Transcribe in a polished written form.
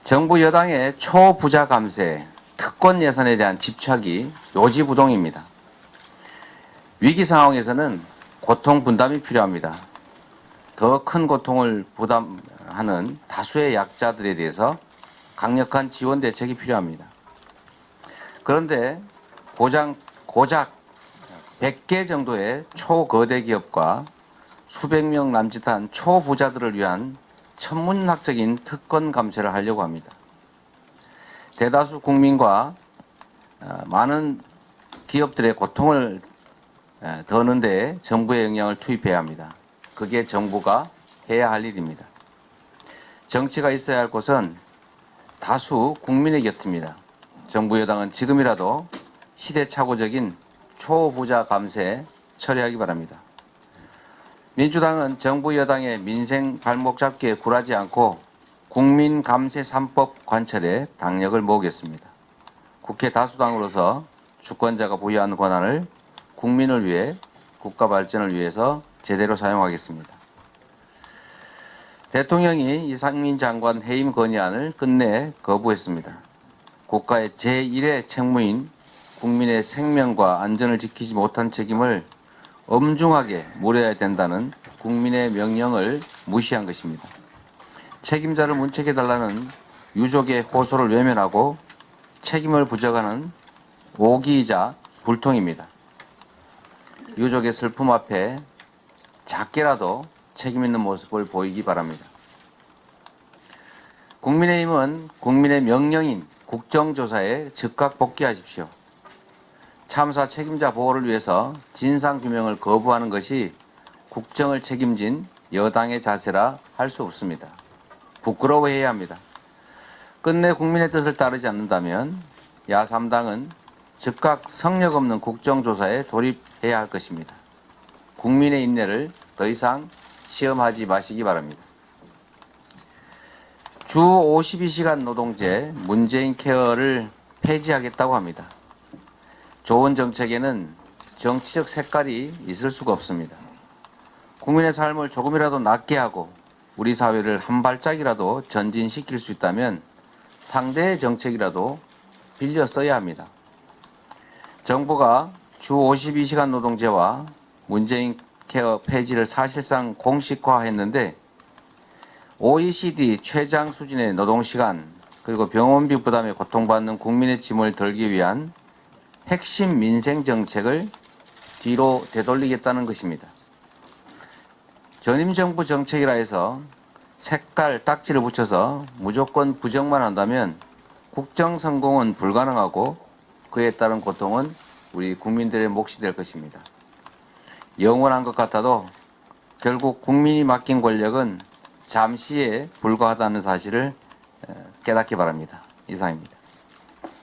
정부 여당의 초부자 감세, 특권 예산에 대한 집착이 요지부동입니다. 위기 상황에서는 고통 분담이 필요합니다. 더 큰 고통을 부담하는 다수의 약자들에 대해서 강력한 지원 대책이 필요합니다. 그런데 고작 100개 정도의 초거대 기업과 수백 명 남짓한 초부자들을 위한 천문학적인 특권 감세를 하려고 합니다. 대다수 국민과 많은 기업들의 고통을 더는 데 정부의 역량을 투입해야 합니다. 그게 정부가 해야 할 일입니다. 정치가 있어야 할 곳은 다수 국민의 곁입니다. 정부 여당은 지금이라도 시대착오적인 초부자 감세 처리하기 바랍니다. 민주당은 정부 여당의 민생 발목 잡기에 굴하지 않고 국민 감세 3법 관철에 당력을 모으겠습니다. 국회 다수당으로서 주권자가 부여하는 권한을 국민을 위해 국가 발전을 위해서 제대로 사용하겠습니다. 대통령이 이상민 장관 해임 건의안을 끝내 거부했습니다. 국가의 제1의 책무인 국민의 생명과 안전을 지키지 못한 책임을 엄중하게 물어야 된다는 국민의 명령을 무시한 것입니다. 책임자를 문책해달라는 유족의 호소를 외면하고 책임을 부정하는 오기이자 불통입니다. 유족의 슬픔 앞에 작게라도 책임 있는 모습을 보이기 바랍니다. 국민의힘은 국민의 명령인 국정조사에 즉각 복귀하십시오. 참사 책임자 보호를 위해서 진상규명을 거부하는 것이 국정을 책임진 여당의 자세라 할 수 없습니다. 부끄러워해야 합니다. 끝내 국민의 뜻을 따르지 않는다면 야3당은 즉각 성력 없는 국정조사에 돌입해야 할 것입니다. 국민의 인내를 더 이상 시험하지 마시기 바랍니다. 주 52시간 노동제 문재인 케어를 폐지하겠다고 합니다. 좋은 정책에는 정치적 색깔이 있을 수가 없습니다. 국민의 삶을 조금이라도 낫게 하고 우리 사회를 한 발짝이라도 전진시킬 수 있다면 상대의 정책이라도 빌려 써야 합니다. 정부가 주 52시간 노동제와 문재인 케어 폐지를 사실상 공식화했는데 OECD 최장 수준의 노동시간 그리고 병원비 부담에 고통받는 국민의 짐을 덜기 위한 핵심 민생 정책을 뒤로 되돌리겠다는 것입니다. 전임 정부 정책이라 해서 색깔, 딱지를 붙여서 무조건 부정만 한다면 국정 성공은 불가능하고 그에 따른 고통은 우리 국민들의 몫이 될 것입니다. 영원한 것 같아도 결국 국민이 맡긴 권력은 잠시에 불과하다는 사실을 깨닫기 바랍니다. 이상입니다.